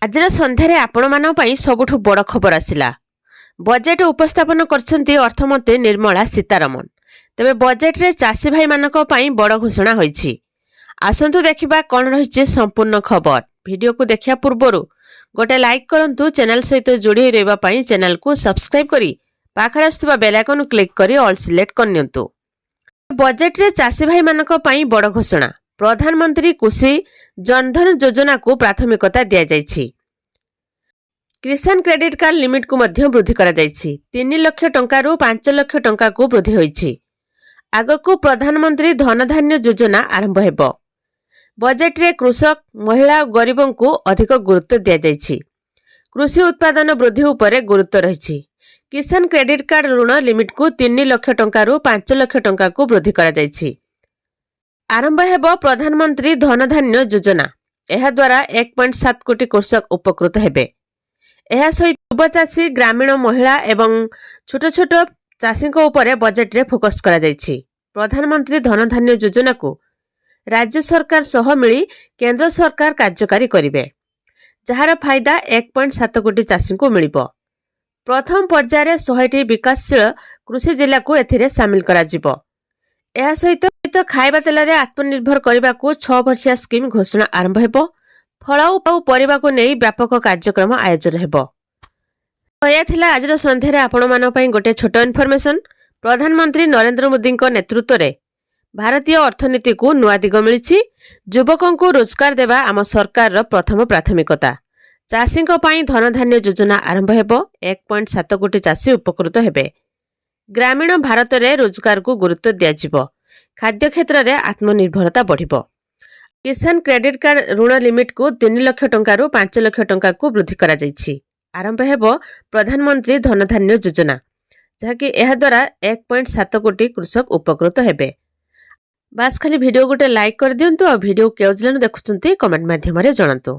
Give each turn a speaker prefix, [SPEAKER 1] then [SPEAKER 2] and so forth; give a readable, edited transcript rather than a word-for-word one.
[SPEAKER 1] ଆଜିର ସନ୍ଧ୍ୟାରେ ଆପଣମାନଙ୍କ ପାଇଁ ସବୁଠୁ ବଡ଼ ଖବର ଆସିଲା। ବଜେଟ୍ ଉପସ୍ଥାପନ କରିଛନ୍ତି ଅର୍ଥମନ୍ତ୍ରୀ ନିର୍ମଳା ସୀତାରମଣ। ତେବେ ବଜେଟ୍ରେ ଚାଷୀ ଭାଇମାନଙ୍କ ପାଇଁ ବଡ଼ ଘୋଷଣା ହୋଇଛି। ଆସନ୍ତୁ ଦେଖିବା କ'ଣ ରହିଛି ସମ୍ପୂର୍ଣ୍ଣ ଖବର। ଭିଡ଼ିଓକୁ ଦେଖିବା ପୂର୍ବରୁ ଗୋଟେ ଲାଇକ୍ କରନ୍ତୁ। ଚ୍ୟାନେଲ ସହିତ ଯୋଡ଼ି ହୋଇ ରହିବା ପାଇଁ ଚ୍ୟାନେଲକୁ ସବସ୍କ୍ରାଇବ୍ କରି ପାଖରେ ଆସୁଥିବା ବେଲ୍ ଆଇକନ୍ କ୍ଲିକ୍ କରି ଅଲ୍ ସିଲେକ୍ଟ କରିନିଅନ୍ତୁ। ବଜେଟ୍ରେ ଚାଷୀ ଭାଇମାନଙ୍କ ପାଇଁ ବଡ଼ ଘୋଷଣା। ପ୍ରଧାନମନ୍ତ୍ରୀ କୃଷି ଜନଧନ ଯୋଜନାକୁ ପ୍ରାଥମିକତା ଦିଆଯାଇଛି। କିଷାନ କ୍ରେଡିଟ୍ କାର୍ଡ ଲିମିଟ୍କୁ ମଧ୍ୟ ବୃଦ୍ଧି କରାଯାଇଛି। 3 ଲକ୍ଷ ଟଙ୍କାରୁ 5 ଲକ୍ଷ ଟଙ୍କାକୁ ବୃଦ୍ଧି ହୋଇଛି। ଆଗକୁ ପ୍ରଧାନମନ୍ତ୍ରୀ ଧନଧାନ୍ୟ ଯୋଜନା ଆରମ୍ଭ ହେବ। ବଜେଟ୍ରେ କୃଷକ, ମହିଳା ଓ ଗରିବଙ୍କୁ ଅଧିକ ଗୁରୁତ୍ୱ ଦିଆଯାଇଛି। କୃଷି ଉତ୍ପାଦନ ବୃଦ୍ଧି ଉପରେ ଗୁରୁତ୍ୱ ରହିଛି। କିଷାନ କ୍ରେଡିଟ୍ କାର୍ଡ ଋଣ ଲିମିଟ୍କୁ 3 ଲକ୍ଷ ଟଙ୍କାରୁ 5 ଲକ୍ଷ ଟଙ୍କାକୁ ବୃଦ୍ଧି କରାଯାଇଛି। ଆରମ୍ଭ ହେବ ପ୍ରଧାନମନ୍ତ୍ରୀ ଧନଧାନ୍ୟ ଯୋଜନା। ଏହାଦ୍ୱାରା 1.7 କୋଟି କୃଷକ ଉପକୃତ ହେବେ। ଏହା ସହିତ ଯୁବ ଚାଷୀ, ଗ୍ରାମୀଣ ମହିଳା ଏବଂ ଛୋଟ ଛୋଟ ଚାଷୀଙ୍କ ଉପରେ ବଜେଟ୍ରେ ଫୋକସ୍ କରାଯାଇଛି। ପ୍ରଧାନମନ୍ତ୍ରୀ ଧନଧାନ୍ୟ ଯୋଜନାକୁ ରାଜ୍ୟ ସରକାର ସହ ମିଳି କେନ୍ଦ୍ର ସରକାର କାର୍ଯ୍ୟକାରୀ କରିବେ, ଯାହାର ଫାଇଦା 1.7 କୋଟି ଚାଷୀଙ୍କୁ ମିଳିବ। ପ୍ରଥମ ପର୍ଯ୍ୟାୟରେ 100ଟି ବିକାଶଶୀଳ କୃଷି ଜିଲ୍ଲାକୁ ଏଥିରେ ସାମିଲ କରାଯିବ। ଏହା ସହିତ ଖାଇବା ତେଲରେ ଆତ୍ମନିର୍ଭର କରିବାକୁ 6 ବର୍ଷିଆ ସ୍କିମ୍ ଘୋଷଣା ଆରମ୍ଭ ହେବ। ଫଳ ଓ ପରିବାକୁ ନେଇ ବ୍ୟାପକ କାର୍ଯ୍ୟକ୍ରମ ଆୟୋଜନ ହେବ। ଏହା ଥିଲା ଆଜିର ସନ୍ଧ୍ୟାରେ ଆପଣମାନଙ୍କ ପାଇଁ ଗୋଟେ ଛୋଟ ଇନଫର୍ମେସନ୍। ପ୍ରଧାନମନ୍ତ୍ରୀ ନରେନ୍ଦ୍ର ମୋଦିଙ୍କ ନେତୃତ୍ୱରେ ଭାରତୀୟ ଅର୍ଥନୀତିକୁ ନୂଆ ଦିଗ ମିଳିଛି। ଯୁବକଙ୍କୁ ରୋଜଗାର ଦେବା ଆମ ସରକାରର ପ୍ରଥମ ପ୍ରାଥମିକତା। ଚାଷୀଙ୍କ ପାଇଁ ଧନଧାନ୍ୟ ଯୋଜନା ଆରମ୍ଭ ହେବ। 1.7 କୋଟି ଚାଷୀ ଉପକୃତ ହେବେ। ଗ୍ରାମୀଣ ଭାରତରେ ରୋଜଗାରକୁ ଗୁରୁତ୍ୱ ଦିଆଯିବ। ଖାଦ୍ୟ କ୍ଷେତ୍ରରେ ଆତ୍ମନିର୍ଭରତା ବଢ଼ିବ। କିଷାନ କ୍ରେଡିଟ୍ କାର୍ଡ ଋଣ ଲିମିଟ୍କୁ 3 ଲକ୍ଷ ଟଙ୍କାରୁ 5 ଲକ୍ଷ ଟଙ୍କାକୁ ବୃଦ୍ଧି କରାଯାଇଛି। ଆରମ୍ଭ ହେବ ପ୍ରଧାନମନ୍ତ୍ରୀ ଧନଧାନ୍ୟ ଯୋଜନା, ଯାହାକି ଏହାଦ୍ୱାରା 1.7 କୋଟି କୃଷକ ଉପକୃତ ହେବେ। ବାସ୍ ଖାଲି ଭିଡ଼ିଓ ଗୋଟେ ଲାଇକ୍ କରିଦିଅନ୍ତୁ ଆଉ ଭିଡ଼ିଓ କେଉଁ ଜିଲ୍ଲାରୁ ଦେଖୁଛନ୍ତି କମେଣ୍ଟ ମାଧ୍ୟମରେ ଜଣାନ୍ତୁ।